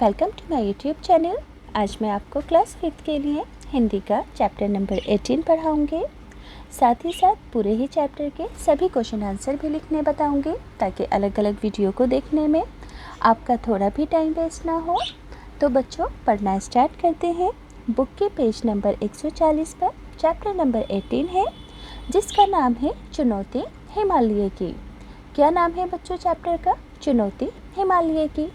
Welcome to my YouTube channel. आज मैं आपको क्लास 5th के लिए हिंदी का चैप्टर नंबर 18 पढ़ाऊँगी। साथ ही साथ पूरे ही चैप्टर के सभी क्वेश्चन आंसर भी लिखने बताऊँगी ताकि अलग अलग वीडियो को देखने में आपका थोड़ा भी टाइम वेस्ट ना हो। तो बच्चों पढ़ना स्टार्ट करते हैं। बुक के पेज नंबर 140 पर चैप्टर नंबर 18 है जिसका नाम है चुनौती हिमालय की। क्या नाम है बच्चों चैप्टर का? चुनौती हिमालय की।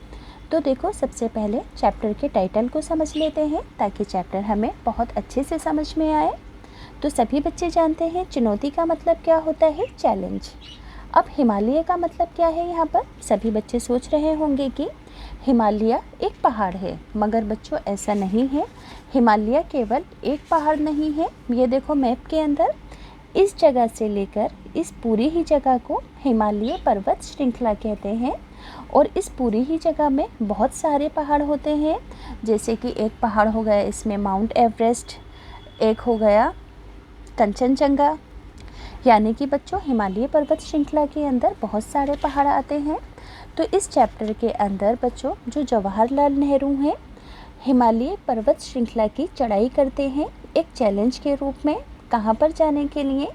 तो देखो सबसे पहले चैप्टर के टाइटल को समझ लेते हैं ताकि चैप्टर हमें बहुत अच्छे से समझ में आए। तो सभी बच्चे जानते हैं चुनौती का मतलब क्या होता है? चैलेंज। अब हिमालय का मतलब क्या है? यहाँ पर सभी बच्चे सोच रहे होंगे कि हिमालय एक पहाड़ है, मगर बच्चों ऐसा नहीं है। हिमालय केवल एक पहाड़ नहीं है। ये देखो मैप के अंदर इस जगह से लेकर इस पूरी ही जगह को हिमालय पर्वत श्रृंखला कहते हैं और इस पूरी ही जगह में बहुत सारे पहाड़ होते हैं। जैसे कि एक पहाड़ हो गया इसमें माउंट एवरेस्ट, एक हो गया कंचनजंगा। यानी कि बच्चों हिमालय पर्वत श्रृंखला के अंदर बहुत सारे पहाड़ आते हैं। तो इस चैप्टर के अंदर बच्चों जो जवाहरलाल नेहरू हैं हिमालय पर्वत श्रृंखला की चढ़ाई करते हैं एक चैलेंज के रूप में। कहाँ पर जाने के लिए?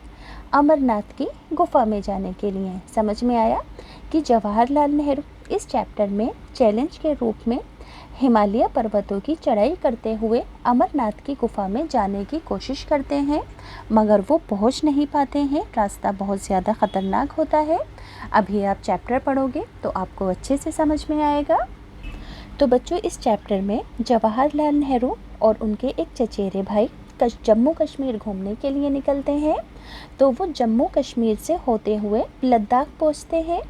अमरनाथ की गुफा में जाने के लिए। समझ में आया कि जवाहरलाल नेहरू इस चैप्टर में चैलेंज के रूप में हिमालय पर्वतों की चढ़ाई करते हुए अमरनाथ की गुफा में जाने की कोशिश करते हैं, मगर वो पहुंच नहीं पाते हैं। रास्ता बहुत ज़्यादा ख़तरनाक होता है। अभी आप चैप्टर पढ़ोगे तो आपको अच्छे से समझ में आएगा। तो बच्चों इस चैप्टर में जवाहरलाल नेहरू और उनके एक चचेरे भाई जम्मू कश्मीर घूमने के लिए निकलते हैं। तो वो जम्मू कश्मीर से होते हुए लद्दाख पहुंचते हैं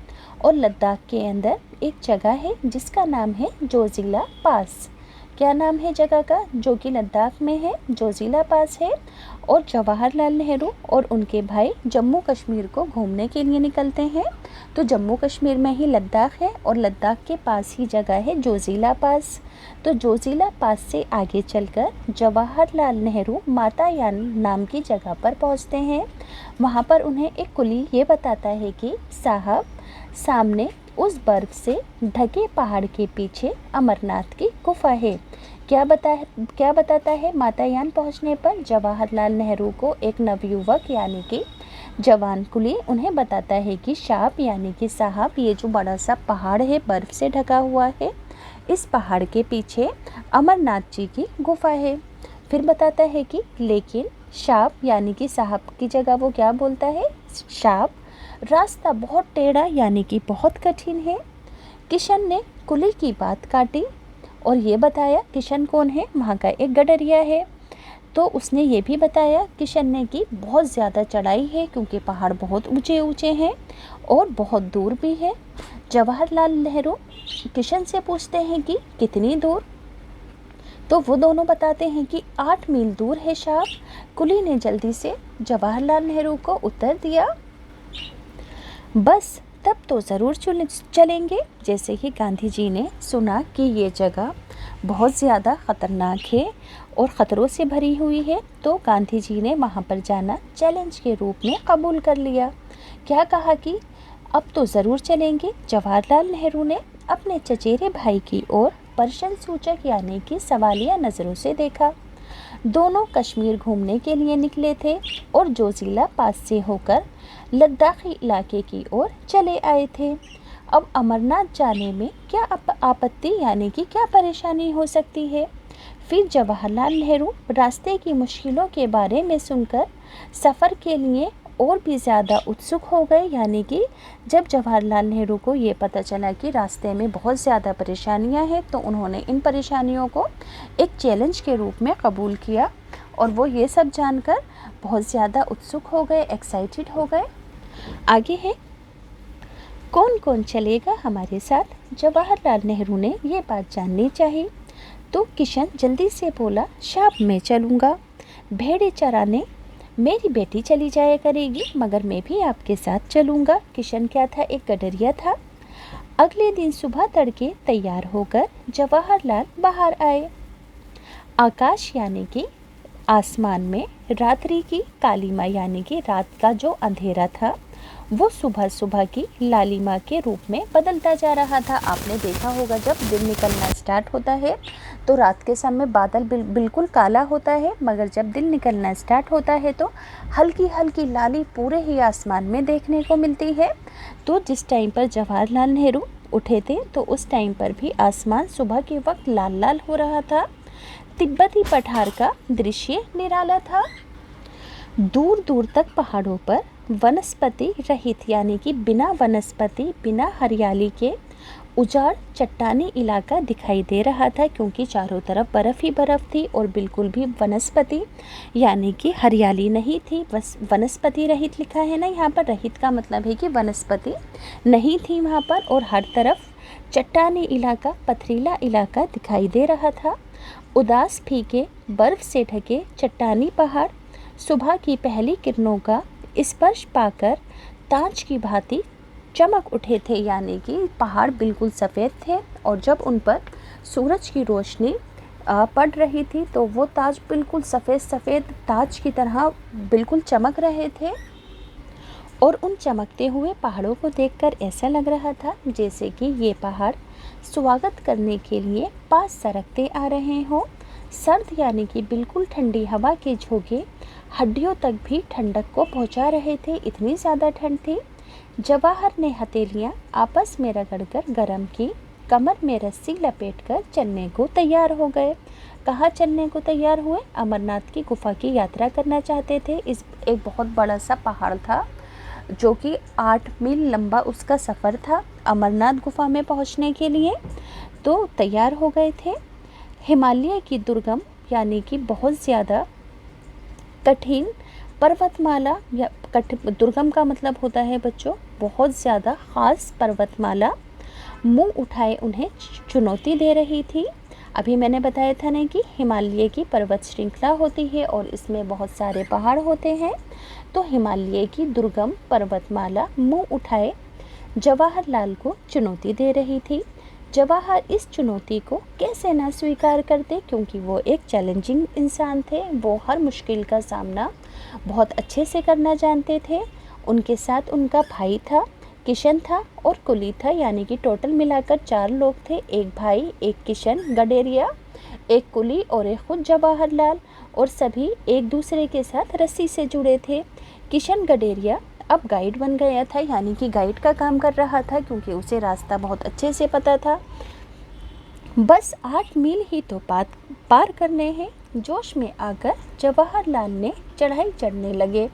और लद्दाख के अंदर एक जगह है जिसका नाम है जोजिला पास। क्या नाम है जगह का? जो कि लद्दाख में है, जोजिला पास है। और जवाहरलाल नेहरू और उनके भाई जम्मू कश्मीर को घूमने के लिए निकलते हैं। तो जम्मू कश्मीर में ही लद्दाख है और लद्दाख के पास ही जगह है जोजिला पास। तो जोजिला पास से आगे चलकर जवाहरलाल नेहरू मातायान नाम की जगह पर पहुंचते हैं। वहां पर उन्हें एक कुली ये बताता है कि साहब सामने उस बर्फ से ढके पहाड़ के पीछे अमरनाथ की गुफा है। क्या बताता है? मातायान पहुंचने पर जवाहरलाल नेहरू को एक नवयुवक यानी कि जवान कुली उन्हें बताता है कि साहब यानी कि साहब ये जो बड़ा सा पहाड़ है बर्फ से ढका हुआ है, इस पहाड़ के पीछे अमरनाथ जी की गुफा है। फिर बताता है कि लेकिन साहब यानी कि साहब की जगह वो क्या बोलता है? साहब रास्ता बहुत टेढ़ा यानी कि बहुत कठिन है। किशन ने कुली की बात काटी और ये बताया, किशन कौन है? वहाँ का एक गडरिया है। तो उसने ये भी बताया किशन ने कि बहुत ज़्यादा चढ़ाई है क्योंकि पहाड़ बहुत ऊंचे ऊंचे हैं और बहुत दूर भी है। जवाहरलाल नेहरू किशन से पूछते हैं कि कितनी दूर? तो वो दोनों बताते हैं कि 8 मील दूर है साहब। कुली ने जल्दी से जवाहरलाल नेहरू को उत्तर दिया, बस तब तो ज़रूर चलेंगे। जैसे ही गांधी जी ने सुना कि ये जगह बहुत ज़्यादा ख़तरनाक है और ख़तरों से भरी हुई है, तो गांधी जी ने वहाँ पर जाना चैलेंज के रूप में कबूल कर लिया। क्या कहा कि अब तो ज़रूर चलेंगे। जवाहरलाल नेहरू ने अपने चचेरे भाई की ओर प्रश्न सूचक यानी कि सवालिया नज़रों से देखा। दोनों कश्मीर घूमने के लिए निकले थे और जोजिला पास से होकर लद्दाखी इलाके की ओर चले आए थे। अब अमरनाथ जाने में क्या आपत्ति यानी कि क्या परेशानी हो सकती है? फिर जवाहरलाल नेहरू रास्ते की मुश्किलों के बारे में सुनकर सफ़र के लिए और भी ज़्यादा उत्सुक हो गए। यानी कि जब जवाहरलाल नेहरू को ये पता चला कि रास्ते में बहुत ज़्यादा परेशानियां हैं तो उन्होंने इन परेशानियों को एक चैलेंज के रूप में कबूल किया और वो ये सब जानकर बहुत ज़्यादा उत्सुक हो गए, एक्साइटेड हो गए। आगे है कौन कौन चलेगा हमारे साथ? जवाहरलाल नेहरू ने ये बात जाननी चाहिए। तो किशन जल्दी से बोला, साहब मैं चलूँगा भेड़े चराने, मेरी बेटी चली जाया करेगी मगर मैं भी आपके साथ चलूँगा। किशन क्या था? एक गडरिया था। अगले दिन सुबह तड़के तैयार होकर जवाहरलाल बाहर आए। आकाश यानी कि आसमान में रात्रि की कालीमा यानी कि रात का जो अंधेरा था वो सुबह सुबह की लालिमा के रूप में बदलता जा रहा था। आपने देखा होगा जब दिन निकलना स्टार्ट होता है तो रात के समय बादल बिल्कुल काला होता है, मगर जब दिन निकलना स्टार्ट होता है तो हल्की हल्की लाली पूरे ही आसमान में देखने को मिलती है। तो जिस टाइम पर जवाहरलाल नेहरू उठे थे तो उस टाइम पर भी आसमान सुबह के वक्त लाल लाल हो रहा था। तिब्बती पठार का दृश्य निराला था। दूर दूर तक पहाड़ों पर वनस्पति रहित यानी कि बिना वनस्पति बिना हरियाली के उजाड़ चट्टानी इलाका दिखाई दे रहा था, क्योंकि चारों तरफ बर्फ़ ही बर्फ़ थी और बिल्कुल भी वनस्पति यानी कि हरियाली नहीं थी। बस वनस्पति रहित लिखा है ना यहाँ पर, रहित का मतलब है कि वनस्पति नहीं थी वहाँ पर, और हर तरफ चट्टानी इलाका पथरीला इलाका दिखाई दे रहा था। उदास फीके बर्फ़ से ढके चट्टानी पहाड़ सुबह की पहली किरणों का स्पर्श पाकर ताज की भांति चमक उठे थे, यानी कि पहाड़ बिल्कुल सफ़ेद थे और जब उन पर सूरज की रोशनी पड़ रही थी तो वो ताज बिल्कुल सफ़ेद सफ़ेद ताज की तरह बिल्कुल चमक रहे थे। और उन चमकते हुए पहाड़ों को देखकर ऐसा लग रहा था जैसे कि ये पहाड़ स्वागत करने के लिए पास सरकते आ रहे हों। सर्द यानी कि बिल्कुल ठंडी हवा के झोंके हड्डियों तक भी ठंडक को पहुंचा रहे थे, इतनी ज़्यादा ठंड थी। जवाहर ने हथेलियां आपस में रगड़कर गरम की, कमर में रस्सी लपेटकर चलने को तैयार हो गए। कहाँ चलने को तैयार हुए? अमरनाथ की गुफा की यात्रा करना चाहते थे। इस एक बहुत बड़ा सा पहाड़ था जो कि 8 मील लंबा उसका सफ़र था अमरनाथ गुफा में पहुंचने के लिए, तो तैयार हो गए थे। हिमालय की दुर्गम यानी कि बहुत ज़्यादा कठिन पर्वतमाला, या दुर्गम का मतलब होता है बच्चों बहुत ज़्यादा ख़ास पर्वतमाला मुंह उठाए उन्हें चुनौती दे रही थी। अभी मैंने बताया था ना कि हिमालय की पर्वत श्रृंखला होती है और इसमें बहुत सारे पहाड़ होते हैं, तो हिमालय की दुर्गम पर्वतमाला मुंह उठाए जवाहरलाल को चुनौती दे रही थी। जवाहर इस चुनौती को कैसे ना स्वीकार करते, क्योंकि वो एक चैलेंजिंग इंसान थे। वो हर मुश्किल का सामना बहुत अच्छे से करना जानते थे। उनके साथ उनका भाई था, किशन था और कुली था, यानी कि टोटल मिलाकर 4 लोग थे। एक भाई, एक किशन गडेरिया, एक कुली और एक खुद जवाहरलाल, और सभी एक दूसरे के साथ रस्सी से जुड़े थे। किशन गडेरिया अब गाइड बन गया था, यानी कि गाइड का काम कर रहा था, क्योंकि उसे रास्ता बहुत अच्छे से पता था। बस 8 मील ही तो पार करने हैं। जोश में आकर जवाहरलाल ने चढ़ाई चढ़ने लगे,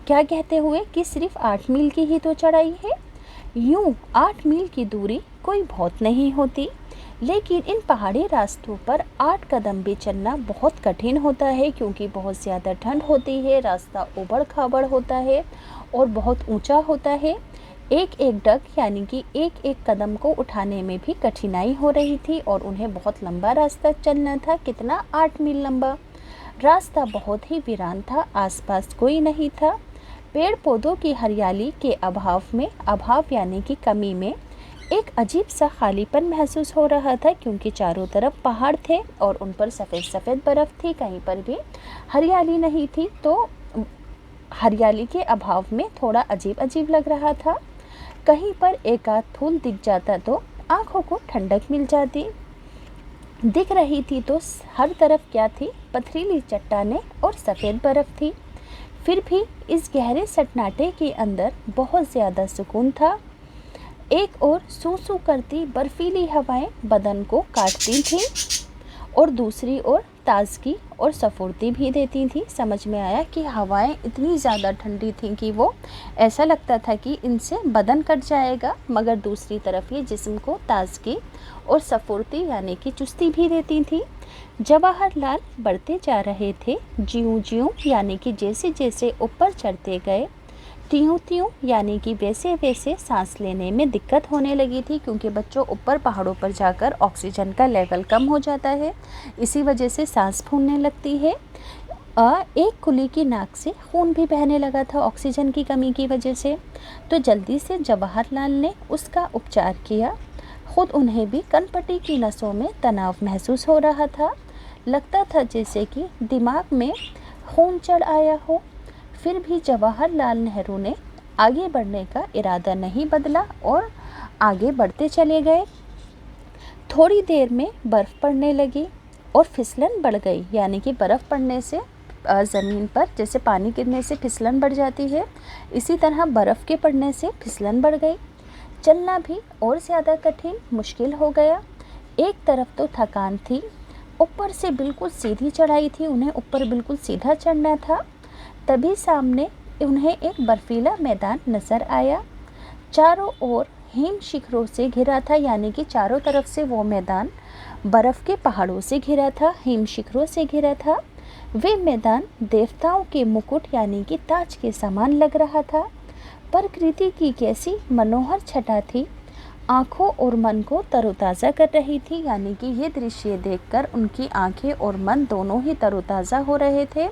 क्या कहते हुए कि सिर्फ 8 मील की ही तो चढ़ाई है। यूं 8 मील की दूरी कोई बहुत नहीं होती, लेकिन इन पहाड़ी रास्तों पर 8 कदम भी चलना बहुत कठिन होता है, क्योंकि बहुत ज़्यादा ठंड होती है, रास्ता उबड़ खाबड़ होता है और बहुत ऊंचा होता है। एक एक डग यानी कि एक एक कदम को उठाने में भी कठिनाई हो रही थी और उन्हें बहुत लंबा रास्ता चलना था। कितना? 8 मील लंबा रास्ता बहुत ही वीरान था, आसपास कोई नहीं था। पेड़ पौधों की हरियाली के अभाव यानी कि कमी में एक अजीब सा खालीपन महसूस हो रहा था, क्योंकि चारों तरफ पहाड़ थे और उन पर सफ़ेद सफ़ेद बर्फ़ थी, कहीं पर भी हरियाली नहीं थी। तो हरियाली के अभाव में थोड़ा अजीब अजीब लग रहा था। कहीं पर एक आध फूल दिख जाता तो आँखों को ठंडक मिल जाती। दिख रही थी तो हर तरफ क्या थी? पथरीली चट्टानें और सफ़ेद बर्फ़ थी। फिर भी इस गहरे सन्नाटे के अंदर बहुत ज़्यादा सुकून था। एक ओर सू सू करती बर्फीली हवाएं बदन को काटती थीं और दूसरी ओर ताजगी और स्फूर्ति भी देती थी। समझ में आया कि हवाएं इतनी ज़्यादा ठंडी थीं कि वो ऐसा लगता था कि इनसे बदन कट जाएगा, मगर दूसरी तरफ ये जिस्म को ताजगी और स्फूर्ति यानी कि चुस्ती भी देती थी। जवाहरलाल बढ़ते जा रहे थे, ज्यों ज्यों यानी कि जैसे जैसे ऊपर चढ़ते गए, त्यों त्यों यानी कि वैसे वैसे सांस लेने में दिक्कत होने लगी थी, क्योंकि बच्चों ऊपर पहाड़ों पर जाकर ऑक्सीजन का लेवल कम हो जाता है, इसी वजह से सांस फूलने लगती है। एक कुली की नाक से खून भी बहने लगा था ऑक्सीजन की कमी की वजह से, तो जल्दी से जवाहरलाल ने उसका उपचार किया। खुद उन्हें भी कनपटी की नसों में तनाव महसूस हो रहा था, लगता था जैसे कि दिमाग में खून चढ़ आया हो। फिर भी जवाहरलाल नेहरू ने आगे बढ़ने का इरादा नहीं बदला और आगे बढ़ते चले गए। थोड़ी देर में बर्फ़ पड़ने लगी और फिसलन बढ़ गई, यानी कि बर्फ़ पड़ने से ज़मीन पर जैसे पानी गिरने से फिसलन बढ़ जाती है, इसी तरह बर्फ़ के पड़ने से फिसलन बढ़ गई। चलना भी और ज़्यादा कठिन मुश्किल हो गया। एक तरफ तो थकान थी, ऊपर से बिल्कुल सीधी चढ़ाई थी, उन्हें ऊपर बिल्कुल सीधा चढ़ना था। तभी सामने उन्हें एक बर्फीला मैदान नज़र आया। चारों ओर हिम शिखरों से घिरा था, यानी कि चारों तरफ से वो मैदान बर्फ़ के पहाड़ों से घिरा था, हिम शिखरों से घिरा था। वे मैदान देवताओं के मुकुट यानी कि ताज के समान लग रहा था। प्रकृति की कैसी मनोहर छटा थी, आँखों और मन को तरोताज़ा कर रही थी, यानी कि ये दृश्य देखकर उनकी आँखें और मन दोनों ही तरोताज़ा हो रहे थे,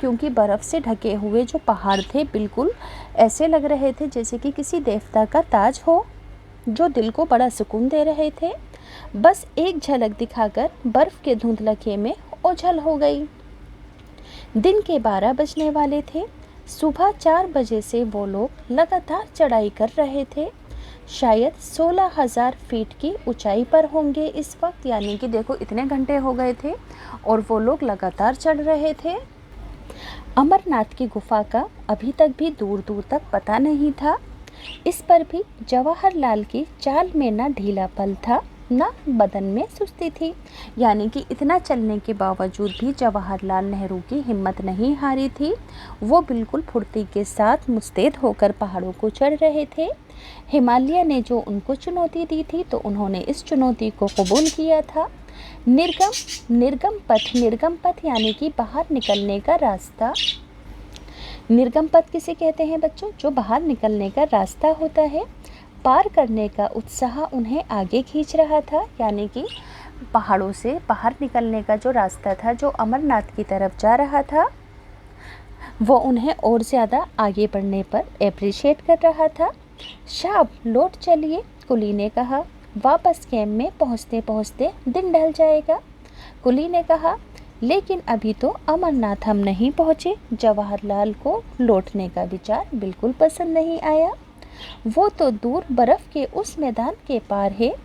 क्योंकि बर्फ़ से ढके हुए जो पहाड़ थे बिल्कुल ऐसे लग रहे थे जैसे कि किसी देवता का ताज हो, जो दिल को बड़ा सुकून दे रहे थे। बस एक झलक दिखाकर बर्फ़ के धुंधलके में ओझल हो गई। दिन के 12 बजने वाले थे। सुबह 4 बजे से वो लोग लगातार चढ़ाई कर रहे थे। शायद 16,000 फीट की ऊंचाई पर होंगे इस वक्त, यानी कि देखो इतने घंटे हो गए थे और वो लोग लगातार चढ़ रहे थे। अमरनाथ की गुफा का अभी तक भी दूर दूर तक पता नहीं था। इस पर भी जवाहरलाल की चाल में ना ढीलापन था, ना बदन में सुस्ती थी, यानी कि इतना चलने के बावजूद भी जवाहरलाल नेहरू की हिम्मत नहीं हारी थी। वो बिल्कुल फुर्ती के साथ मुस्तैद होकर पहाड़ों को चढ़ रहे थे। हिमालय ने जो उनको चुनौती दी थी तो उन्होंने इस चुनौती को कबूल किया था। निर्गम पथ यानी कि बाहर निकलने का रास्ता। निर्गम पथ किसे कहते हैं बच्चों? जो बाहर निकलने का रास्ता होता है। पार करने का उत्साह उन्हें आगे खींच रहा था, यानी कि पहाड़ों से बाहर निकलने का जो रास्ता था, जो अमरनाथ की तरफ जा रहा था, वो उन्हें और ज़्यादा आगे बढ़ने पर एप्रिशिएट कर रहा था। शाब लौट चलिए, कुली ने कहा। वापस कैंप में पहुँचते पहुँचते दिन ढल जाएगा। कुली ने कहा, लेकिन अभी तो अमरनाथ हम नहीं पहुँचे। जवाहरलाल को लौटने का विचार बिल्कुल पसंद नहीं आया। वो तो दूर बर्फ़ के उस मैदान के पार है।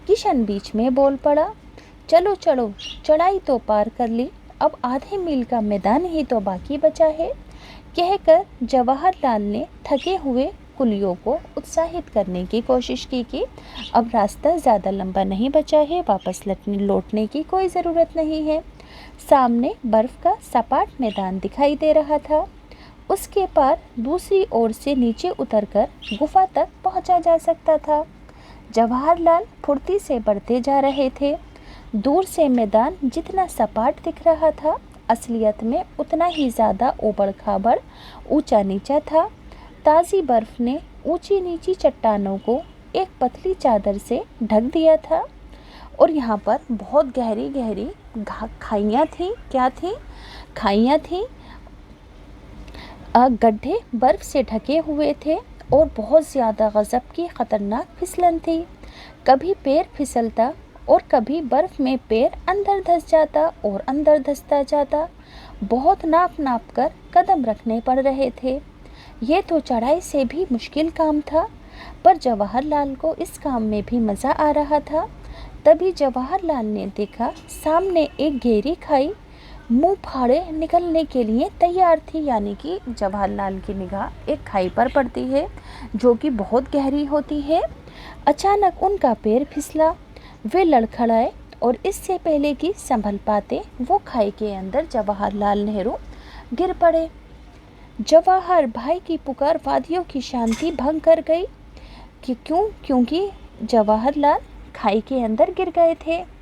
किशन बीच में बोल पड़ा, चलो चलो, चढ़ाई तो पार कर ली, अब आधे मील का मैदान ही तो बाकी बचा है। कहकर जवाहरलाल ने थके हुए कुलियों को उत्साहित करने की कोशिश की कि अब रास्ता ज़्यादा लंबा नहीं बचा है, वापस लौटने की कोई ज़रूरत नहीं है। सामने बर्फ़ का सपाट मैदान दिखाई दे रहा था। उसके पार दूसरी ओर से नीचे उतरकर गुफा तक पहुंचा जा सकता था। जवाहरलाल फुर्ती से बढ़ते जा रहे थे। दूर से मैदान जितना सपाट दिख रहा था, असलियत में उतना ही ज़्यादा ऊबड़ खाबड़ ऊंचा नीचा था। ताज़ी बर्फ़ ने ऊंची नीची चट्टानों को एक पतली चादर से ढक दिया था और यहाँ पर बहुत गहरी गहरी खाइयाँ थीं। क्या थीं? खाइयाँ थीं। गड्ढे बर्फ़ से ढके हुए थे और बहुत ज़्यादा गज़ब की ख़तरनाक फिसलन थी। कभी पैर फिसलता और कभी बर्फ़ में पैर अंदर धंस जाता और अंदर धंसता जाता। बहुत नाप नाप कर कदम रखने पड़ रहे थे। ये तो चढ़ाई से भी मुश्किल काम था, पर जवाहरलाल को इस काम में भी मज़ा आ रहा था। तभी जवाहरलाल ने देखा सामने एक गहरी खाई मुंह फाड़े निकलने के लिए तैयार थी, यानी कि जवाहरलाल की निगाह एक खाई पर पड़ती है जो कि बहुत गहरी होती है। अचानक उनका पैर फिसला, वे लड़खड़ाए और इससे पहले कि संभल पाते वो खाई के अंदर जवाहरलाल नेहरू गिर पड़े। जवाहर भाई की पुकार वादियों की शांति भंग कर गई कि क्योंकि जवाहरलाल खाई के अंदर गिर गए थे।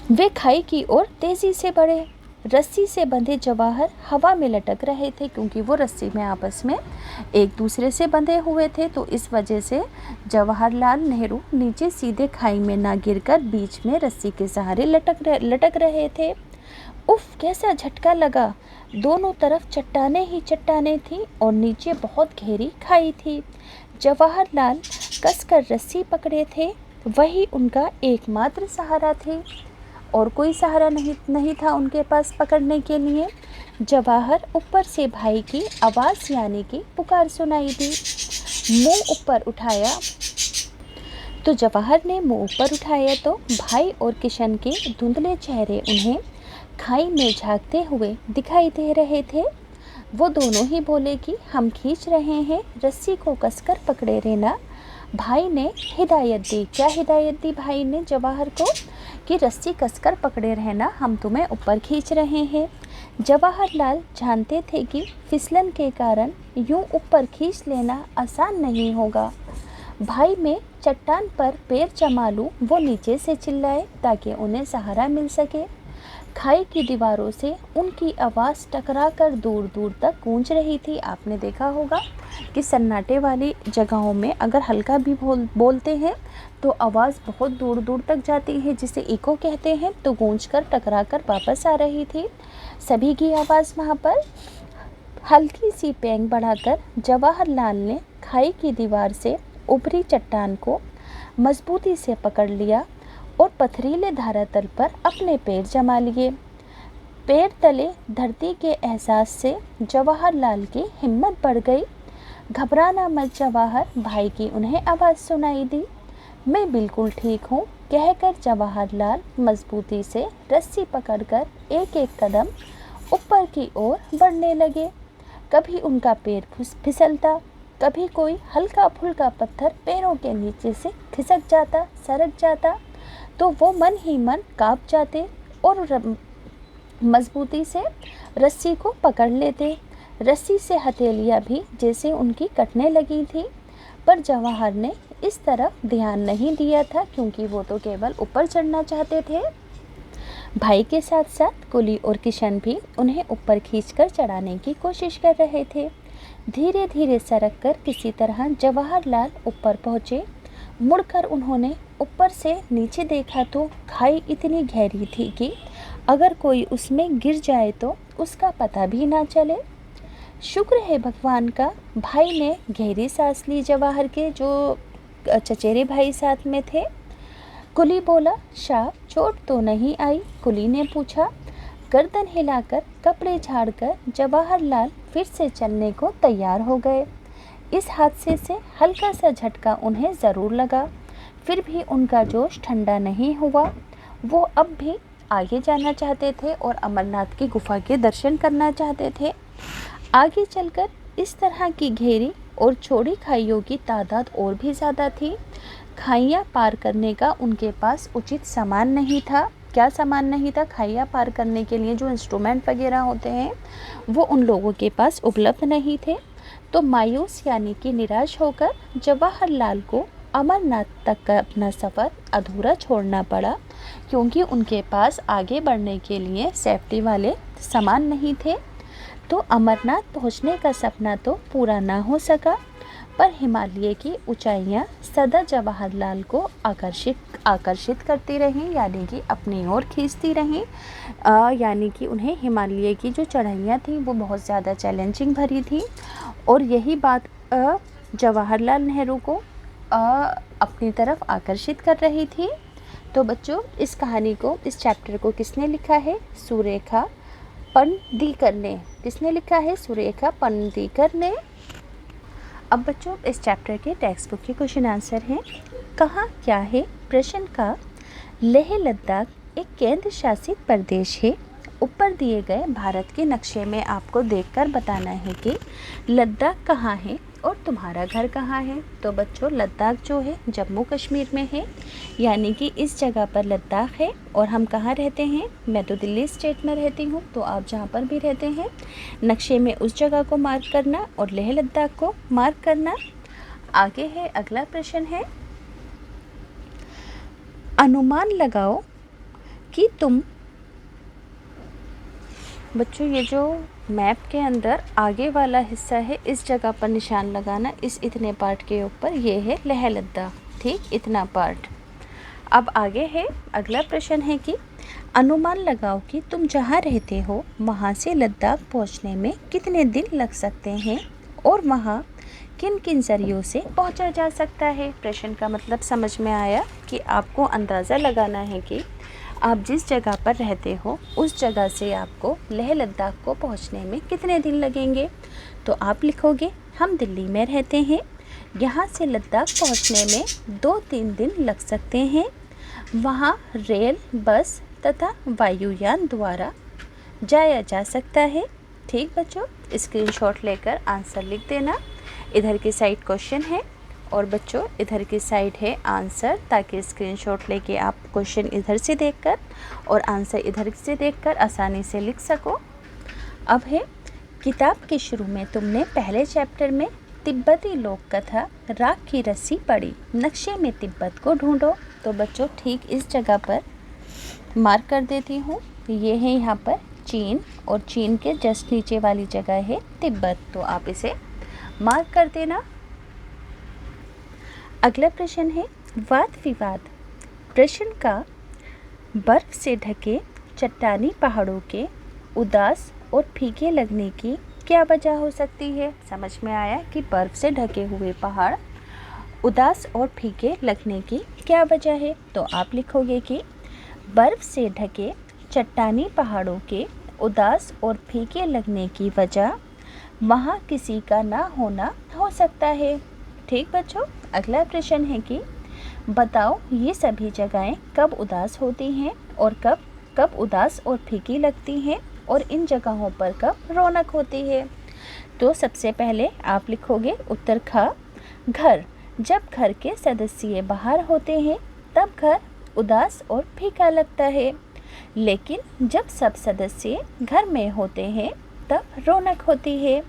वे खाई की ओर तेजी से बढ़े। रस्सी से बंधे जवाहर हवा में लटक रहे थे, क्योंकि वो रस्सी में आपस में एक दूसरे से बंधे हुए थे, तो इस वजह से जवाहरलाल नेहरू नीचे सीधे खाई में ना गिरकर बीच में रस्सी के सहारे लटक रहे थे। उफ, कैसा झटका लगा। दोनों तरफ चट्टाने ही चट्टाने थीं और नीचे बहुत गहरी खाई थी। जवाहरलाल कसकर रस्सी पकड़े थे, वही उनका एकमात्र सहारा थे। और कोई सहारा नहीं था उनके पास पकड़ने के लिए। जवाहर ऊपर से भाई की आवाज़ यानी कि पुकार सुनाई दी। मुंह ऊपर उठाया तो जवाहर ने मुंह ऊपर उठाया तो भाई और किशन के धुंधले चेहरे उन्हें खाई में झांकते हुए दिखाई दे रहे थे। वो दोनों ही बोले कि हम खींच रहे हैं, रस्सी को कसकर पकड़े रहना। भाई ने हिदायत दी। क्या हिदायत दी भाई ने जवाहर को? कि रस्सी कसकर पकड़े रहना, हम तुम्हें ऊपर खींच रहे हैं। जवाहरलाल जानते थे कि फिसलन के कारण यूं ऊपर खींच लेना आसान नहीं होगा। भाई मैं चट्टान पर पैर जमा लूं, वो नीचे से चिल्लाए ताकि उन्हें सहारा मिल सके। खाई की दीवारों से उनकी आवाज़ टकराकर दूर दूर तक गूंज रही थी। आपने देखा होगा कि सन्नाटे वाली जगहों में अगर हल्का भी बोलते हैं तो आवाज़ बहुत दूर दूर तक जाती है, जिसे इको कहते हैं। तो गूंज कर टकरा कर वापस आ रही थी सभी की आवाज़। वहाँ पर हल्की सी पेंग बढ़ाकर जवाहरलाल ने खाई की दीवार से उभरी चट्टान को मजबूती से पकड़ लिया और पथरीले धरातल पर अपने पैर जमा लिए। पैर तले धरती के एहसास से जवाहरलाल की हिम्मत बढ़ गई। घबराना मत जवाहर, भाई की उन्हें आवाज़ सुनाई दी। मैं बिल्कुल ठीक हूँ, कहकर जवाहरलाल मजबूती से रस्सी पकड़कर एक एक कदम ऊपर की ओर बढ़ने लगे। कभी उनका पैर फिसलता, कभी कोई हल्का फुल्का पत्थर पैरों के नीचे से खिसक जाता, सरक जाता, तो वो मन ही मन कांप जाते और मजबूती से रस्सी को पकड़ लेते। रस्सी से हथेलियाँ भी जैसे उनकी कटने लगी थी, पर जवाहर ने इस तरफ ध्यान नहीं दिया था क्योंकि वो तो केवल ऊपर चढ़ना चाहते थे। भाई के साथ साथ कुली और किशन भी उन्हें ऊपर खींचकर चढ़ाने की कोशिश कर रहे थे। धीरे धीरे सरक कर किसी तरह जवाहरलाल ऊपर पहुँचे। मुड़कर उन्होंने ऊपर से नीचे देखा तो खाई इतनी गहरी थी कि अगर कोई उसमें गिर जाए तो उसका पता भी ना चले। शुक्र है भगवान का, भाई ने गहरी सांस ली। जवाहर के जो चचेरे भाई साथ में थे। कुली बोला, शाह चोट तो नहीं आई? कुली ने पूछा। गर्दन हिलाकर कपड़े झाड़कर जवाहरलाल फिर से चलने को तैयार हो गए। इस हादसे से हल्का सा झटका उन्हें ज़रूर लगा, फिर भी उनका जोश ठंडा नहीं हुआ। वो अब भी आगे जाना चाहते थे और अमरनाथ की गुफा के दर्शन करना चाहते थे। आगे चलकर इस तरह की घेरी और चौड़ी खाइयों की तादाद और भी ज़्यादा थी। खाइयाँ पार करने का उनके पास उचित सामान नहीं था। क्या सामान नहीं था? खाइयाँ पार करने के लिए जो इंस्ट्रूमेंट वगैरह होते हैं वो उन लोगों के पास उपलब्ध नहीं थे। तो मायूस यानी कि निराश होकर जवाहरलाल को अमरनाथ तक का अपना सफ़र अधूरा छोड़ना पड़ा, क्योंकि उनके पास आगे बढ़ने के लिए सेफ्टी वाले सामान नहीं थे। तो अमरनाथ पहुंचने का सपना तो पूरा ना हो सका, पर हिमालय की ऊंचाइयां सदा जवाहरलाल को आकर्षित करती रहीं, यानी कि अपनी ओर खींचती रहीं। यानी कि उन्हें हिमालय की जो चढ़ाइयाँ थी वो बहुत ज़्यादा चैलेंजिंग भरी थी, और यही बात जवाहरलाल नेहरू को अपनी तरफ आकर्षित कर रही थी। तो बच्चों, इस कहानी को, इस चैप्टर को किसने लिखा है? सुरेखा पंडीकर ने। किसने लिखा है? सुरेखा पंडीकर ने। अब बच्चों, इस चैप्टर के टेक्स्ट बुक के क्वेश्चन आंसर हैं। कहाँ क्या है? प्रश्न का लेह लद्दाख एक केंद्र शासित प्रदेश है। ऊपर दिए गए भारत के नक्शे में आपको देखकर बताना है कि लद्दाख कहाँ है और तुम्हारा घर कहाँ है। तो बच्चों, लद्दाख जो है जम्मू कश्मीर में है, यानी कि इस जगह पर लद्दाख है। और हम कहाँ रहते हैं? मैं तो दिल्ली स्टेट में रहती हूँ, तो आप जहाँ पर भी रहते हैं नक्शे में उस जगह को मार्क करना और लेह लद्दाख को मार्क करना। आगे है, अगला प्रश्न है, अनुमान लगाओ कि तुम। बच्चों, ये जो मैप के अंदर आगे वाला हिस्सा है इस जगह पर निशान लगाना, इस इतने पार्ट के ऊपर, ये है लेह लद्दाख। ठीक, इतना पार्ट। अब आगे है, अगला प्रश्न है कि अनुमान लगाओ कि तुम जहाँ रहते हो वहाँ से लद्दाख पहुँचने में कितने दिन लग सकते हैं और वहाँ किन किन ज़रियों से पहुँचा जा सकता है। प्रश्न का मतलब समझ में आया कि आपको अंदाज़ा लगाना है कि आप जिस जगह पर रहते हो उस जगह से आपको लेह लद्दाख को पहुंचने में कितने दिन लगेंगे? तो आप लिखोगे हम दिल्ली में रहते हैं, यहाँ से लद्दाख पहुंचने में 2-3 दिन लग सकते हैं। वहाँ रेल, बस तथा वायुयान द्वारा जाया जा सकता है। ठीक बच्चों, स्क्रीनशॉट लेकर आंसर लिख देना। इधर की साइड क्वेश्चन है और बच्चों इधर की साइड है आंसर, ताकि स्क्रीनशॉट लेके आप क्वेश्चन इधर से देखकर और आंसर इधर से देखकर आसानी से लिख सको। अब है किताब के शुरू में तुमने पहले चैप्टर में तिब्बती लोक कथा राख की रस्सी पड़ी, नक्शे में तिब्बत को ढूंढो। तो बच्चों ठीक इस जगह पर मार्क कर देती हूँ। ये है यहाँ पर चीन और चीन के जस्ट नीचे वाली जगह है तिब्बत, तो आप इसे मार्क कर देना। अगला प्रश्न है वाद विवाद। प्रश्न का बर्फ से ढके चट्टानी पहाड़ों के उदास और फीके लगने की क्या वजह हो सकती है? समझ में आया कि बर्फ से ढके हुए पहाड़ उदास और फीके लगने की क्या वजह है? तो आप लिखोगे कि बर्फ से ढके चट्टानी पहाड़ों के उदास और फीके लगने की वजह वहाँ किसी का ना होना हो सकता है। ठीक बच्चों, अगला प्रश्न है कि बताओ ये सभी जगहें कब उदास होती हैं और कब उदास और फीकी लगती हैं और इन जगहों पर कब रौनक होती है? तो सबसे पहले आप लिखोगे उत्तर ख, घर। जब घर के सदस्य बाहर होते हैं तब घर उदास और फीका लगता है, लेकिन जब सब सदस्य घर में होते हैं तब रौनक होती है।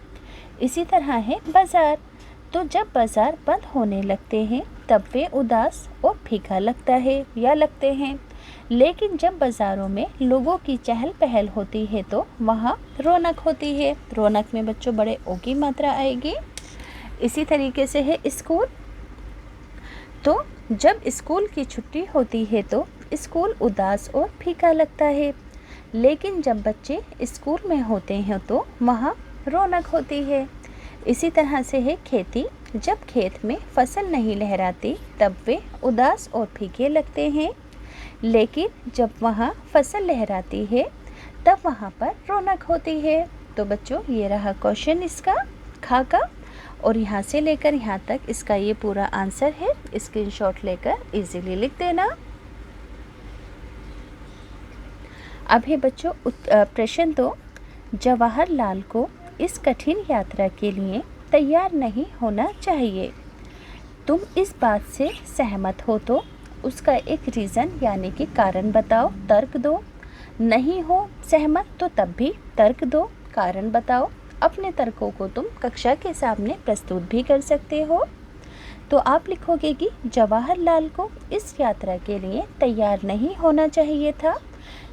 इसी तरह है बाज़ार। तो जब बाज़ार बंद होने लगते हैं तब वे उदास और फीका लगता है या लगते हैं, लेकिन जब बाज़ारों में लोगों की चहल पहल होती है तो वहाँ रौनक होती है। रौनक में बच्चों बड़े ओ की मात्रा आएगी। इसी तरीके से है स्कूल। तो जब स्कूल की छुट्टी होती है तो स्कूल उदास और फीका लगता है, लेकिन जब बच्चे स्कूल में होते हैं तो वहाँ रौनक होती है। इसी तरह से है खेती। जब खेत में फसल नहीं लहराती तब वे उदास और फीके लगते हैं, लेकिन जब वहाँ फसल लहराती है तब वहाँ पर रौनक होती है। तो बच्चों ये रहा क्वेश्चन इसका खा का, और यहाँ से लेकर यहाँ तक इसका ये पूरा आंसर है। स्क्रीनशॉट लेकर इजीली लिख देना। अब है बच्चों प्रश्न 2। जवाहरलाल को इस कठिन यात्रा के लिए तैयार नहीं होना चाहिए। तुम इस बात से सहमत हो तो उसका एक रीज़न यानी कि कारण बताओ, तर्क दो। नहीं हो सहमत तो तब भी तर्क दो, कारण बताओ। अपने तर्कों को तुम कक्षा के सामने प्रस्तुत भी कर सकते हो। तो आप लिखोगे कि जवाहरलाल को इस यात्रा के लिए तैयार नहीं होना चाहिए था,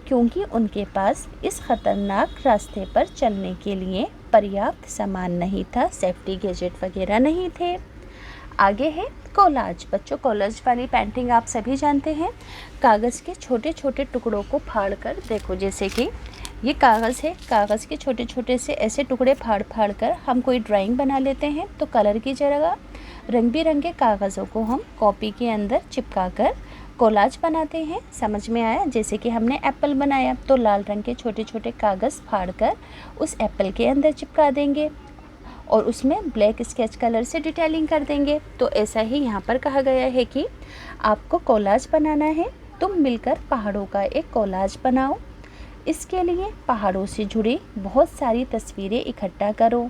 क्योंकि उनके पास इस खतरनाक रास्ते पर चलने के लिए पर्याप्त सामान नहीं था, सेफ्टी गैजेट वगैरह नहीं थे। आगे है कोलाज। बच्चों कोलाज वाली पेंटिंग आप सभी जानते हैं। कागज़ के छोटे छोटे टुकड़ों को फाड़ कर, देखो जैसे कि ये कागज़ है, कागज़ के छोटे छोटे से ऐसे टुकड़े फाड़ फाड़ कर हम कोई ड्राइंग बना लेते हैं। तो कलर की जगह रंग बिरंगे कागज़ों को हम कॉपी के अंदर चिपका कर कोलाज बनाते हैं। समझ में आया? जैसे कि हमने एप्पल बनाया तो लाल रंग के छोटे छोटे कागज़ फाड़ कर उस एप्पल के अंदर चिपका देंगे और उसमें ब्लैक स्केच कलर से डिटेलिंग कर देंगे। तो ऐसा ही यहाँ पर कहा गया है कि आपको कोलाज बनाना है। तुम मिलकर पहाड़ों का एक कोलाज बनाओ। इसके लिए पहाड़ों से जुड़ी बहुत सारी तस्वीरें इकट्ठा करो,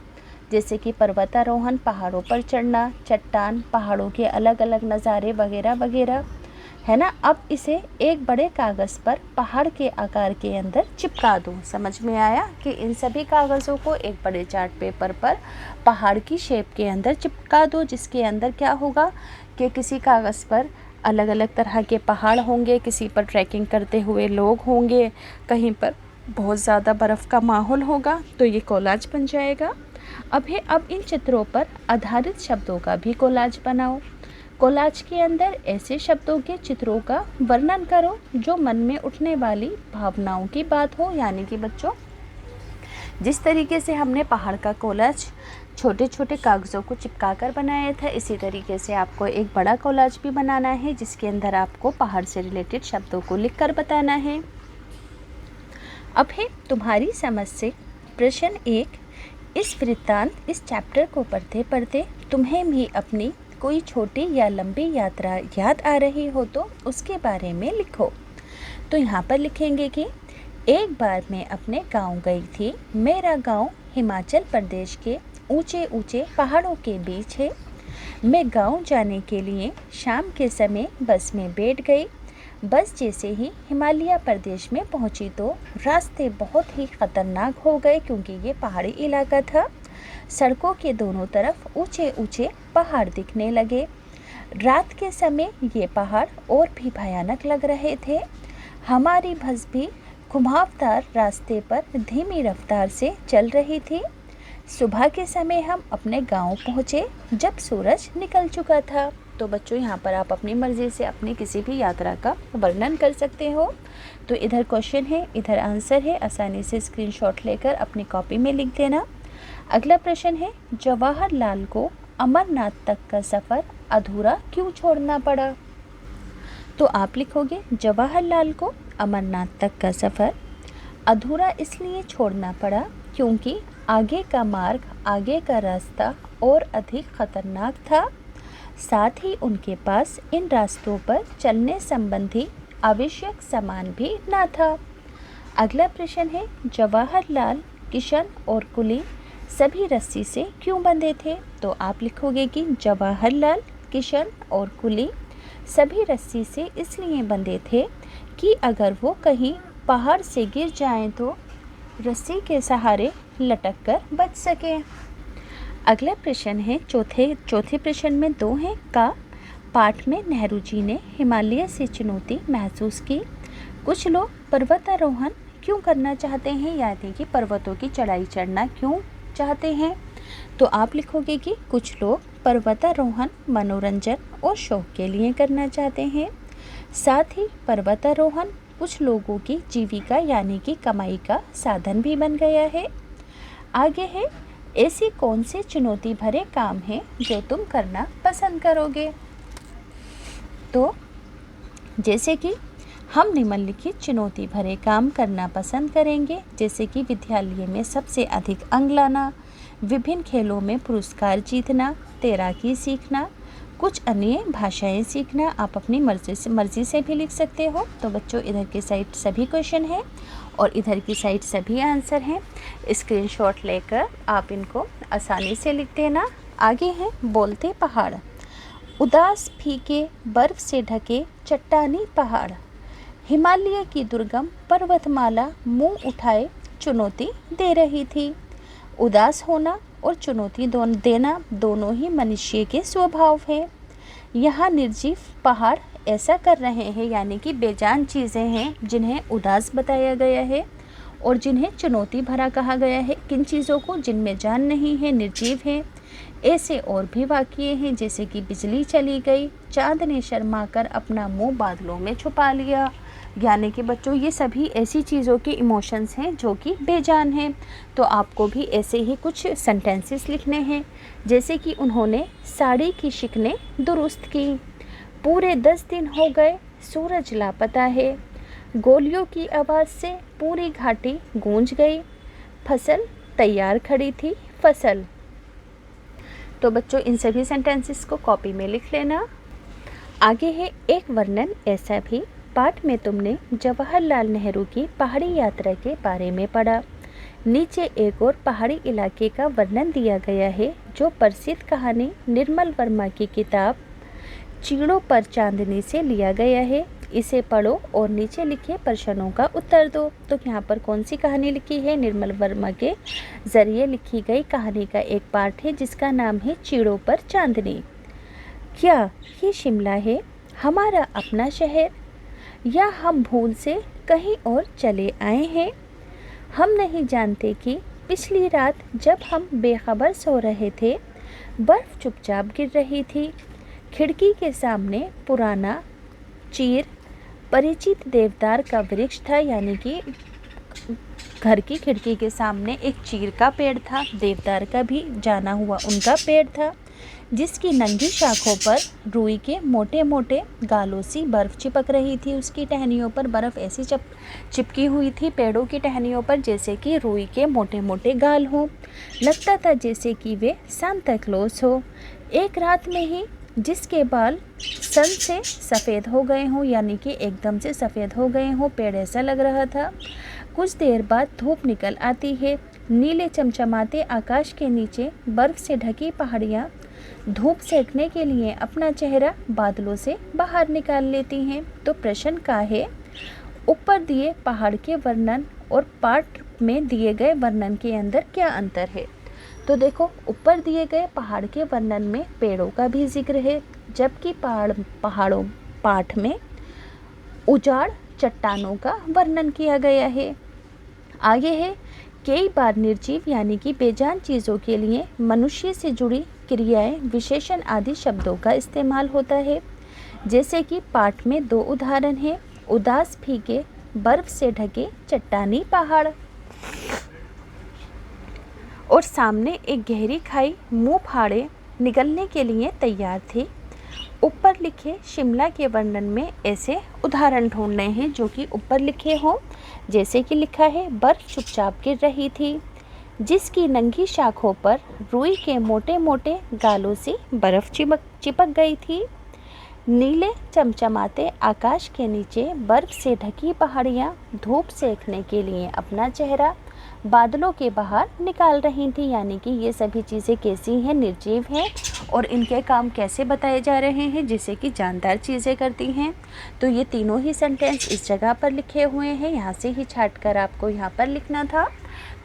जैसे कि पर्वतारोहण, पहाड़ों पर चढ़ना, चट्टान, पहाड़ों के अलग अलग नज़ारे वगैरह वगैरह, है ना। अब इसे एक बड़े कागज़ पर पहाड़ के आकार के अंदर चिपका दो। समझ में आया कि इन सभी कागज़ों को एक बड़े चार्ट पेपर पर पहाड़ की शेप के अंदर चिपका दो, जिसके अंदर क्या होगा कि किसी कागज़ पर अलग अलग तरह के पहाड़ होंगे, किसी पर ट्रैकिंग करते हुए लोग होंगे, कहीं पर बहुत ज़्यादा बर्फ़ का माहौल होगा। तो ये कोलाज बन जाएगा। अब इन चित्रों पर आधारित शब्दों का भी कोलाज बनाओ। कोलाज के अंदर ऐसे शब्दों के चित्रों का वर्णन करो जो मन में उठने वाली भावनाओं की बात हो। यानी कि बच्चों जिस तरीके से हमने पहाड़ का कोलाज छोटे छोटे कागज़ों को चिपका कर बनाया था। इसी तरीके से आपको एक बड़ा कोलाज भी बनाना है जिसके अंदर आपको पहाड़ से रिलेटेड शब्दों को लिखकर बताना है। अब है तुम्हारी समझ से प्रश्न 1। इस वृत्तांत इस चैप्टर को पढ़ते पढ़ते तुम्हें भी अपनी कोई छोटी या लंबी यात्रा याद आ रही हो तो उसके बारे में लिखो। तो यहाँ पर लिखेंगे कि एक बार मैं अपने गांव गई थी। मेरा गांव हिमाचल प्रदेश के ऊंचे ऊंचे पहाड़ों के बीच है। मैं गांव जाने के लिए शाम के समय बस में बैठ गई। बस जैसे ही हिमालय प्रदेश में पहुंची तो रास्ते बहुत ही ख़तरनाक हो गए क्योंकि ये पहाड़ी इलाका था। सड़कों के दोनों तरफ ऊंचे ऊंचे पहाड़ दिखने लगे। रात के समय ये पहाड़ और भी भयानक लग रहे थे। हमारी बस भी घुमावदार रास्ते पर धीमी रफ्तार से चल रही थी। सुबह के समय हम अपने गांव पहुंचे जब सूरज निकल चुका था। तो बच्चों यहाँ पर आप अपनी मर्ज़ी से अपनी किसी भी यात्रा का वर्णन कर सकते हो। तो इधर क्वेश्चन है, इधर आंसर है। आसानी से स्क्रीनशॉट लेकर अपनी कॉपी में लिख देना। अगला प्रश्न है, जवाहरलाल को अमरनाथ तक का सफ़र अधूरा क्यों छोड़ना पड़ा? तो आप लिखोगे जवाहरलाल को अमरनाथ तक का सफ़र अधूरा इसलिए छोड़ना पड़ा क्योंकि आगे का मार्ग, आगे का रास्ता और अधिक खतरनाक था। साथ ही उनके पास इन रास्तों पर चलने संबंधी आवश्यक सामान भी न था। अगला प्रश्न है, जवाहरलाल, किशन और कुली सभी रस्सी से क्यों बंधे थे? तो आप लिखोगे कि जवाहरलाल, किशन और कुली सभी रस्सी से इसलिए बंधे थे कि अगर वो कहीं पहाड़ से गिर जाएं तो रस्सी के सहारे लटक कर बच सकें। अगला प्रश्न है, चौथे प्रश्न में 2 हैं का पाठ में नेहरू जी ने हिमालय से चुनौती महसूस की। कुछ लोग पर्वतारोहण क्यों करना चाहते हैं, यानी कि पर्वतों की चढ़ाई चढ़ना क्यों चाहते हैं? तो आप लिखोगे कि कुछ लोग पर्वतारोहण मनोरंजन और शौक के लिए करना चाहते हैं। साथ ही पर्वतारोहण कुछ लोगों की जीविका यानी कि कमाई का साधन भी बन गया है। आगे है, ऐसी कौन से चुनौती भरे काम हैं जो तुम करना पसंद करोगे? तो जैसे कि हम निम्नलिखित चुनौती भरे काम करना पसंद करेंगे, जैसे कि विद्यालय में सबसे अधिक अंक लाना, विभिन्न खेलों में पुरस्कार जीतना, तैराकी सीखना, कुछ अन्य भाषाएं सीखना। आप अपनी मर्जी से भी लिख सकते हो। तो बच्चों इधर की साइड सभी क्वेश्चन हैं और इधर की साइड सभी आंसर हैं। स्क्रीनशॉट लेकर आप इनको आसानी से लिख देना। आगे हैं बोलते पहाड़। उदास फीके बर्फ से ढके चट्टानी पहाड़ हिमालय की दुर्गम पर्वतमाला मुंह उठाए चुनौती दे रही थी। उदास होना और चुनौती देना दोनों ही मनुष्य के स्वभाव है। यहाँ निर्जीव पहाड़ ऐसा कर रहे हैं, यानी कि बेजान चीज़ें हैं जिन्हें उदास बताया गया है और जिन्हें चुनौती भरा कहा गया है। किन चीज़ों को? जिनमें जान नहीं है, निर्जीव है। ऐसे और भी वाक़ये हैं जैसे कि बिजली चली गई, चाँद ने शर्मा कर अपना मुँह बादलों में छुपा लिया। यानी कि बच्चों ये सभी ऐसी चीज़ों के इमोशंस हैं जो कि बेजान हैं। तो आपको भी ऐसे ही कुछ सेंटेंसेस लिखने हैं, जैसे कि उन्होंने साड़ी की शिकनें दुरुस्त की, पूरे 10 दिन हो गए सूरज लापता है, गोलियों की आवाज़ से पूरी घाटी गूंज गई, फसल तैयार खड़ी थी फसल। तो बच्चों इन सभी सेंटेंसेस को कॉपी में लिख लेना। आगे है एक वर्णन ऐसा भी। पाठ में तुमने जवाहरलाल नेहरू की पहाड़ी यात्रा के बारे में पढ़ा। नीचे एक और पहाड़ी इलाके का वर्णन दिया गया है जो प्रसिद्ध कहानी निर्मल वर्मा की किताब चीड़ों पर चांदनी से लिया गया है। इसे पढ़ो और नीचे लिखे प्रश्नों का उत्तर दो। तो यहाँ पर कौन सी कहानी लिखी है? निर्मल वर्मा के ज़रिए लिखी गई कहानी का एक पार्ट है जिसका नाम है चीड़ों पर चांदनी। क्या ये शिमला है, हमारा अपना शहर, या हम भूल से कहीं और चले आए हैं? हम नहीं जानते कि पिछली रात जब हम बेखबर सो रहे थे बर्फ़ चुपचाप गिर रही थी। खिड़की के सामने पुराना चीर परिचित देवदार का वृक्ष था, यानी कि घर की खिड़की के सामने एक चीर का पेड़ था, देवदार का भी जाना हुआ उनका पेड़ था, जिसकी नंगी शाखों पर रुई के मोटे मोटे गालों सी बर्फ़ चिपक रही थी। उसकी टहनियों पर बर्फ़ ऐसी चिपकी हुई थी पेड़ों की टहनियों पर, जैसे कि रुई के मोटे मोटे गाल हों। लगता था जैसे कि वे सांता क्लॉज हो। एक रात में ही जिसके बाल सन से सफ़ेद हो गए हों, यानी कि एकदम से सफ़ेद हो गए हों, पेड़ ऐसा लग रहा था। कुछ देर बाद धूप निकल आती है। नीले चमचमाते आकाश के नीचे बर्फ़ से ढकी पहाड़ियाँ धूप सेकने के लिए अपना चेहरा बादलों से बाहर निकाल लेती हैं। तो प्रश्न का है, ऊपर दिए पहाड़ के वर्णन और पाठ में दिए गए वर्णन के अंदर क्या अंतर है? तो देखो, ऊपर दिए गए पहाड़ के वर्णन में पेड़ों का भी जिक्र है, जबकि पहाड़ों पाठ में उजाड़ चट्टानों का वर्णन किया गया है। आगे है, कई बार निर्जीव यानी कि बेजान चीज़ों के लिए मनुष्य से जुड़ी क्रियाएं, विशेषण आदि शब्दों का इस्तेमाल होता है। जैसे कि पाठ में 2 उदाहरण हैं, उदास फीके बर्फ से ढके चट्टानी पहाड़ और सामने एक गहरी खाई मुंह फाड़े निगलने के लिए तैयार थी। ऊपर लिखे शिमला के वर्णन में ऐसे उदाहरण ढूंढने हैं जो कि ऊपर लिखे हों। जैसे कि लिखा है, बर्फ चुपचाप गिर रही थी, जिसकी नंगी शाखों पर रुई के मोटे मोटे गालों से बर्फ चिपक गई थी। नीले चमचमाते आकाश के नीचे बर्फ से ढकी पहाड़ियाँ धूप सेकने के लिए अपना चेहरा बादलों के बाहर निकाल रही थी। यानी कि ये सभी चीज़ें कैसी हैं? निर्जीव हैं, और इनके काम कैसे बताए जा रहे हैं? जिसे कि जानदार चीज़ें करती हैं। तो ये तीनों ही सेंटेंस इस जगह पर लिखे हुए हैं, यहाँ से ही छाट कर आपको यहाँ पर लिखना था।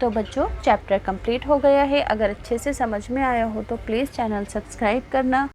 तो बच्चों, चैप्टर कंप्लीट हो गया है। अगर अच्छे से समझ में आया हो तो प्लीज़ चैनल सब्सक्राइब करना।